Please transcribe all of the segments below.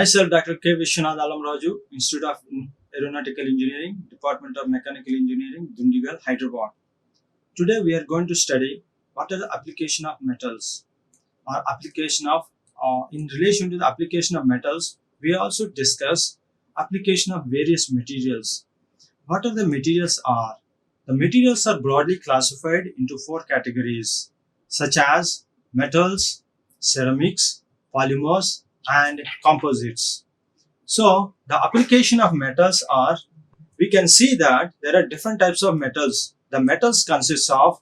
Myself, Dr. K. Vishwanath Alamraju, Institute of Aeronautical Engineering, Department of Mechanical Engineering, Dundigal, Hyderabad. Today we are going to study what are the application of metals or application of in relation to the application of metals. We also discuss application of various materials. What are the materials are? The materials are broadly classified into four categories such as metals, ceramics, polymers, and composites. So the application of metals are, we can see that there are different types of metals. The metals consist of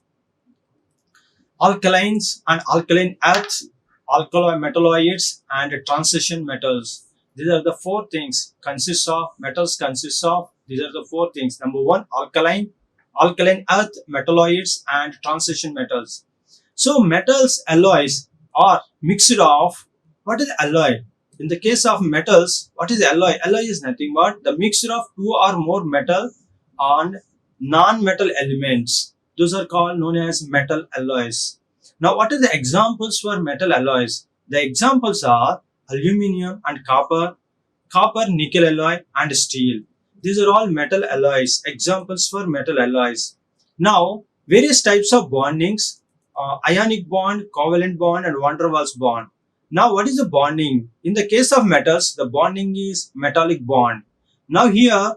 alkalines and alkaline earths, alkali metalloids, and transition metals. These are the four things consists of metals consists of. These are the four things. Number one, alkaline earth, metalloids, and transition metals. So metals alloys are mixed of. What is alloy? In the case of metals, what is alloy? Alloy is nothing but the mixture of two or more metal and non-metal elements. Those are called known as metal alloys. Now, what are the examples for metal alloys? The examples are aluminium and copper, nickel alloy, and steel. These are all metal alloys, examples for metal alloys. Now, various types of bondings, ionic bond, covalent bond, and van der Waals bond. Now, what is the bonding? In the case of metals, the bonding is metallic bond. Now, here,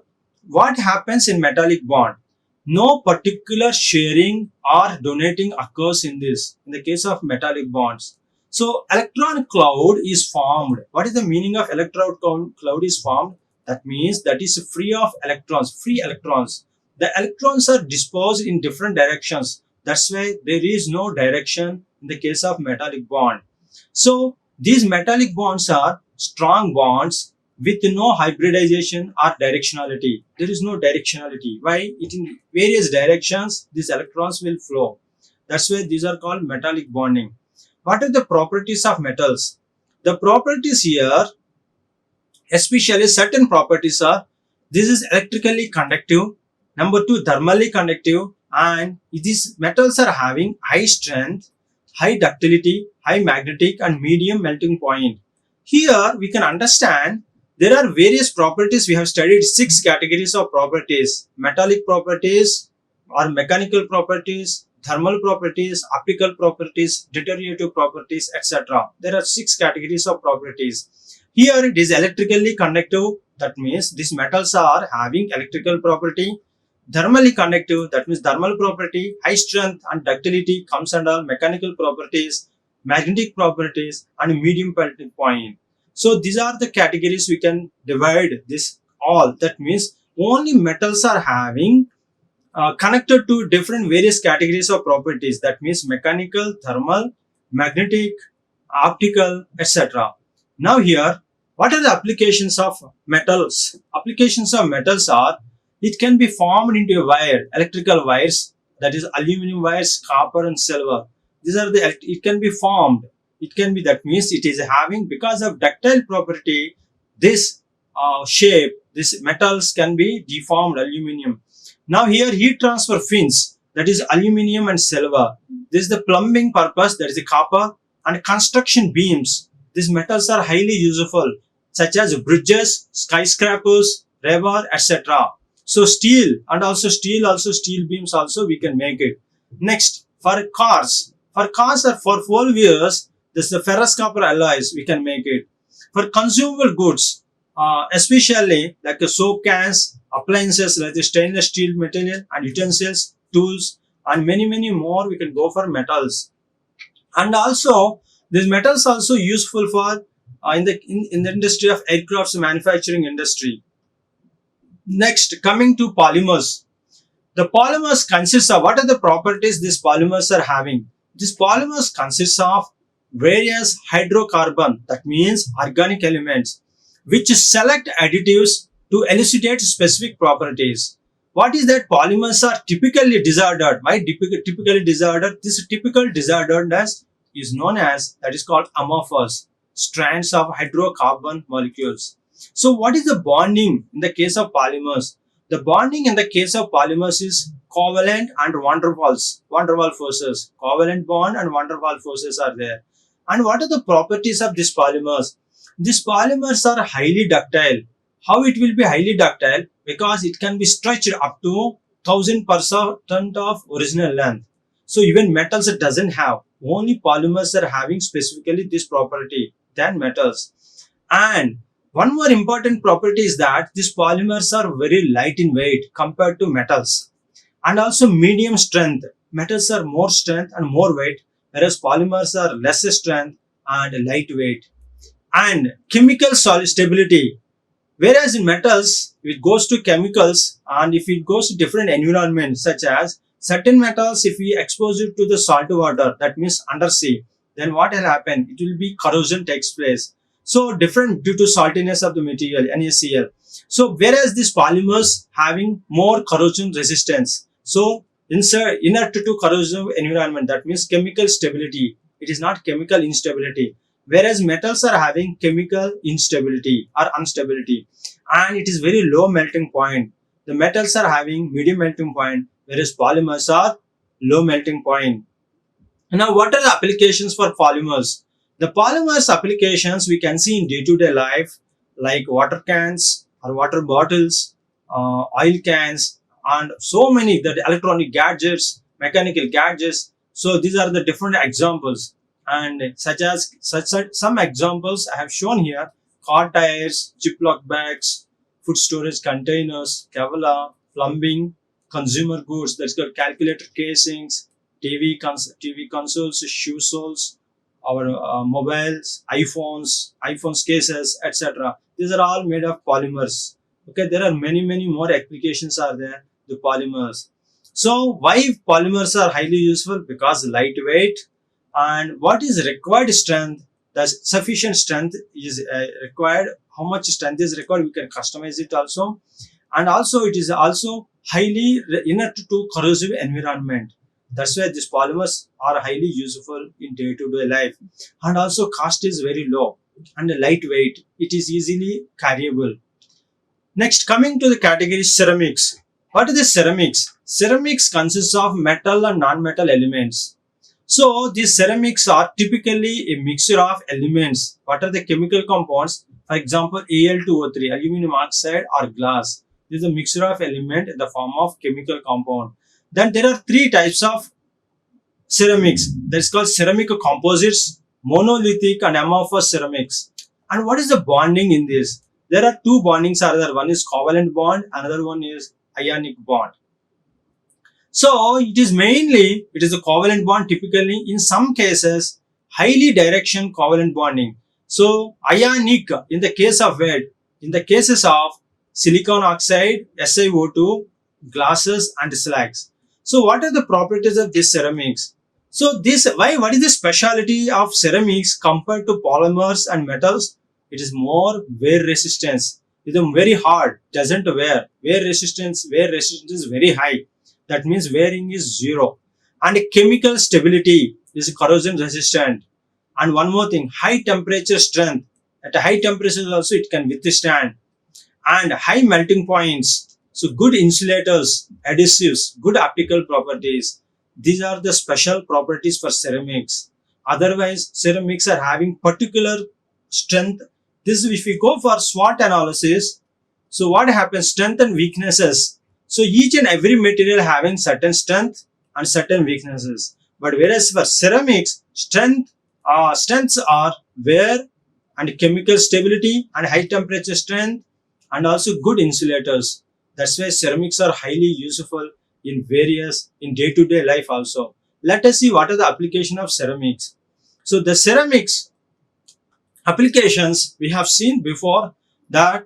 what happens in metallic bond? No particular sharing or donating occurs in this, in the case of metallic bonds. So electron cloud is formed. What is the meaning of electron cloud is formed? That means that is free of electrons, free electrons. The electrons are dispersed in different directions. That's why there is no direction in the case of metallic bond. So these metallic bonds are strong bonds with no hybridization or directionality. There is no directionality. Why? It in various directions these electrons will flow. That's why these are called metallic bonding. What are the properties of metals? The properties here, especially certain properties are, this is electrically conductive, number two thermally conductive, and these metals are having high strength, high ductility, high magnetic, and medium melting point. Here we can understand there are various properties. We have studied six categories of properties: metallic properties or mechanical properties, thermal properties, optical properties, deteriorative properties, etc. There are six categories of properties. Here it is electrically conductive, that means these metals are having electrical property. Thermally conductive, that means thermal property. High strength and ductility comes under mechanical properties, magnetic properties, and medium melting point. So these are the categories we can divide this all. That means only metals are having connected to different various categories of properties. That means mechanical, thermal, magnetic, optical, etc. Now here, what are the applications of metals? Applications of metals are, it can be formed into a wire, electrical wires, that is aluminum wires, copper and silver. These are the, it can be formed. It can be, that means it is having, because of ductile property, this shape, this metals can be deformed aluminum. Now here heat transfer fins, that is aluminium and silver. This is the plumbing purpose, that is the copper, and construction beams. These metals are highly useful, such as bridges, skyscrapers, river, etc. So steel and also steel beams also we can make it. Next, for cars or for 4 wheels, this is the ferrous copper alloys we can make it. For consumable goods, especially like the soap cans, appliances like the stainless steel material and utensils, tools, and many more, we can go for metals. And also these metals also useful for in the industry of aircrafts manufacturing industry. Next, coming to polymers. The polymers consist of, what are the properties these polymers are having? These polymers consist of various hydrocarbon, that means organic elements, which select additives to elucidate specific properties. What is that? Polymers are typically disordered. Why typically disordered? This typical disorderedness is known as, that is called amorphous strands of hydrocarbon molecules. So what is the bonding in the case of polymers? The bonding in the case of polymers is covalent and van der Waals forces. Covalent bond and van der Waals forces are there. And what are the properties of these polymers? These polymers are highly ductile. How it will be highly ductile? Because it can be stretched up to 1000% of original length. So even metals it doesn't have. Only polymers are having specifically this property than metals. And one more important property is that these polymers are very light in weight compared to metals, and also medium strength. Metals are more strength and more weight, whereas polymers are less strength and lightweight. And chemical stability. Whereas in metals, it goes to chemicals, and if it goes to different environments, such as certain metals, if we expose it to the salt water, that means undersea, then what will happen? It will be corrosion takes place. So different due to saltiness of the material, NaCl. So whereas these polymers having more corrosion resistance. So inert to corrosive environment, that means chemical stability. It is not chemical instability. Whereas metals are having chemical instability or instability, and it is very low melting point. The metals are having medium melting point, whereas polymers are low melting point. Now, what are the applications for polymers? The polymers applications we can see in day-to-day life, like water cans or water bottles, oil cans, and so many the electronic gadgets, mechanical gadgets. So these are the different examples, and such some examples I have shown here: car tires, Ziploc bags, food storage containers, Kevlar, plumbing, consumer goods, that's got calculator casings, TV consoles, shoe soles, our mobiles, iPhones cases, etc. These are all made of polymers. Okay, there are many more applications are there. The polymers. So why polymers are highly useful? Because lightweight, and what is required strength? The sufficient strength is required. How much strength is required? We can customize it also, and also it is also highly inert to corrosive environment. That's why these polymers are highly useful in day-to-day life, and also cost is very low and lightweight. It is easily carryable. Next, coming to the category ceramics. What is the ceramics? Ceramics consists of metal and non-metal elements. So these ceramics are typically a mixture of elements. What are the chemical compounds? For example, Al2O3, aluminum oxide or glass. This is a mixture of element in the form of chemical compound. Then there are three types of ceramics. That's called ceramic composites, monolithic and amorphous ceramics. And what is the bonding in this? There are two bondings are there. One is covalent bond, another one is ionic bond. So it is a covalent bond, typically in some cases highly direction covalent bonding. So ionic in the case of lead, in the cases of silicon oxide, SiO2, glasses and slags. So what are the properties of this ceramics? So what is the speciality of ceramics compared to polymers and metals? It is more wear resistance. It is very hard, doesn't wear. Wear resistance is very high. That means wearing is zero. And chemical stability is corrosion resistant. And one more thing, high temperature strength. At a high temperature also it can withstand. And high melting points. So good insulators, adhesives, good optical properties. These are the special properties for ceramics. Otherwise, ceramics are having particular strength. This if we go for SWOT analysis, so what happens? Strength and weaknesses. So each and every material having certain strength and certain weaknesses. But whereas for ceramics, strengths are wear and chemical stability and high temperature strength and also good insulators. That's why ceramics are highly useful in day-to-day life also. Let us see what are the application of ceramics. So the ceramics applications we have seen before that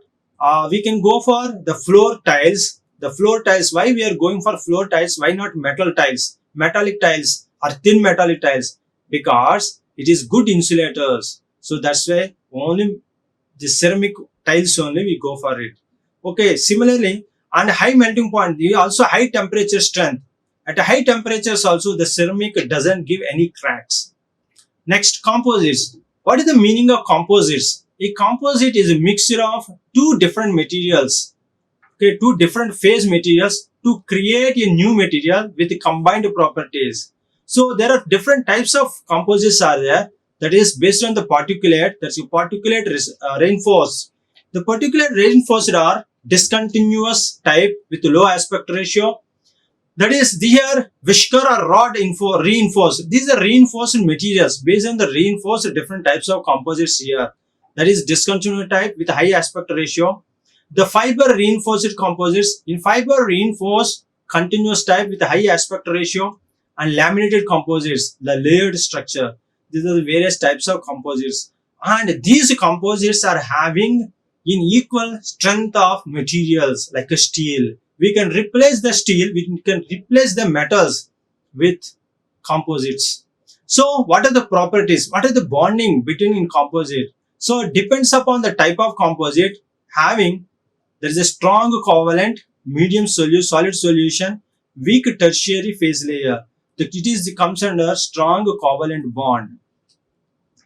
we can go for the floor tiles. The floor tiles, why we are going for floor tiles? Why not metal tiles, metallic tiles or thin metallic tiles? Because it is good insulators. So that's why only the ceramic tiles only we go for it. Okay, similarly, and high melting point, also high temperature strength. At high temperatures also the ceramic doesn't give any cracks. Next, composites. What is the meaning of composites? A composite is a mixture of two different materials, okay, two different phase materials to create a new material with combined properties. So there are different types of composites are there. that is based on the particulate, that's a particulate reinforced. The particulate reinforced are discontinuous type with low aspect ratio. That is here Whisker or rod reinforced. These are reinforced materials based on the reinforced different types of composites here. That is discontinuous type with high aspect ratio. The fiber reinforced composites, in fiber reinforced continuous type with high aspect ratio, and laminated composites, the layered structure. These are the various types of composites, and these composites are having in equal strength of materials like a steel. We can replace the steel, we can replace the metals with composites. So what are the properties, what are the bonding between in composite? So it depends upon the type of composite. Having, there is a strong covalent, medium solid solution, weak tertiary phase layer. It comes under strong covalent bond.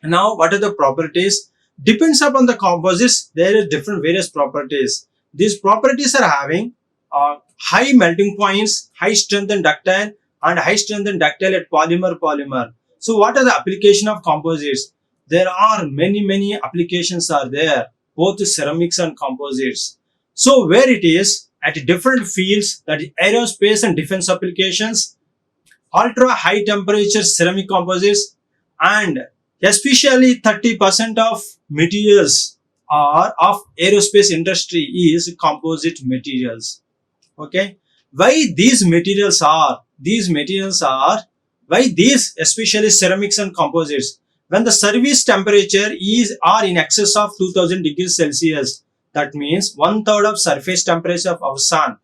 Now what are the properties? Depends upon the composites, there are different various properties. These properties are having high melting points, high strength and ductile, and high strength and ductile at polymer. So what are the application of composites? There are many applications are there, both ceramics and composites. So where it is at different fields, that is aerospace and defense applications, ultra high temperature ceramic composites, and especially 30% of materials are of aerospace industry is composite materials. Okay, why these materials are why these especially ceramics and composites, when the service temperature is are in excess of 2000 degrees Celsius, that means 1/3 of surface temperature of our sun,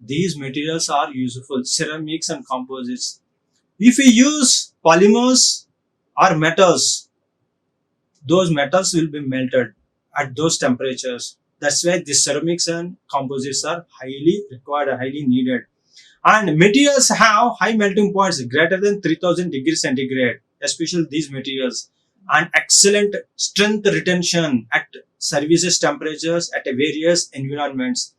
these materials are useful, ceramics and composites. If we use polymers or metals, those metals will be melted at those temperatures. That's why the ceramics and composites are highly required, highly needed. And materials have high melting points greater than 3000 degrees centigrade, especially these materials, and excellent strength retention at services temperatures at various environments,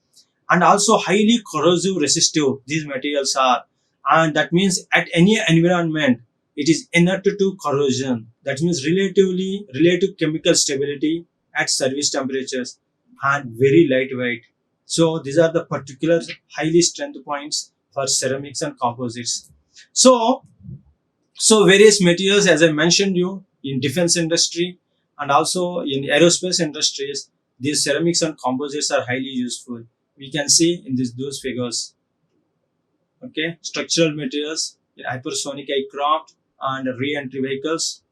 and also highly corrosive resistive these materials are, and that means at any environment it is inert to corrosion. That means relative chemical stability at service temperatures, and very lightweight. So these are the particular highly strength points for ceramics and composites. So various materials, as I mentioned you, in defense industry and also in aerospace industries, these ceramics and composites are highly useful. We can see in those figures. Okay, structural materials in hypersonic aircraft and re-entry vehicles.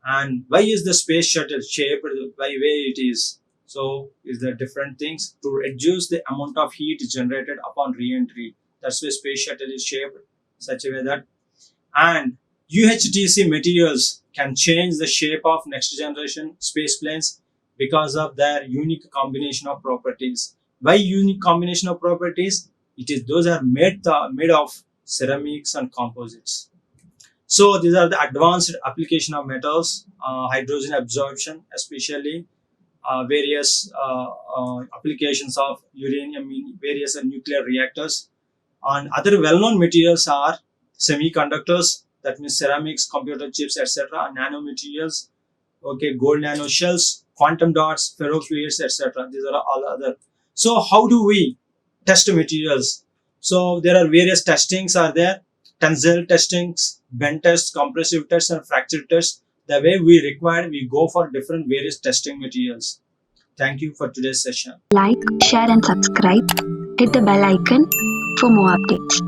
And why is the space shuttle shaped by way it is? So is there different things to reduce the amount of heat generated upon re-entry. That's why space shuttle is shaped such a way that. And UHTC materials can change the shape of next generation space planes because of their unique combination of properties. Why unique combination of properties? It is those are made of ceramics and composites. So these are the advanced application of metals, hydrogen absorption, especially various applications of uranium in various nuclear reactors. And other well-known materials are semiconductors, that means ceramics, computer chips, etc. Nanomaterials, okay, gold nanoshells, quantum dots, ferrofluids, etc. These are all other. So how do we test materials? So there are various testings are there, tensile testings, bend tests, compressive tests, and fracture tests. The way we require, we go for different various testing materials. Thank you for today's session. Like, share and subscribe. Hit the bell icon for more updates.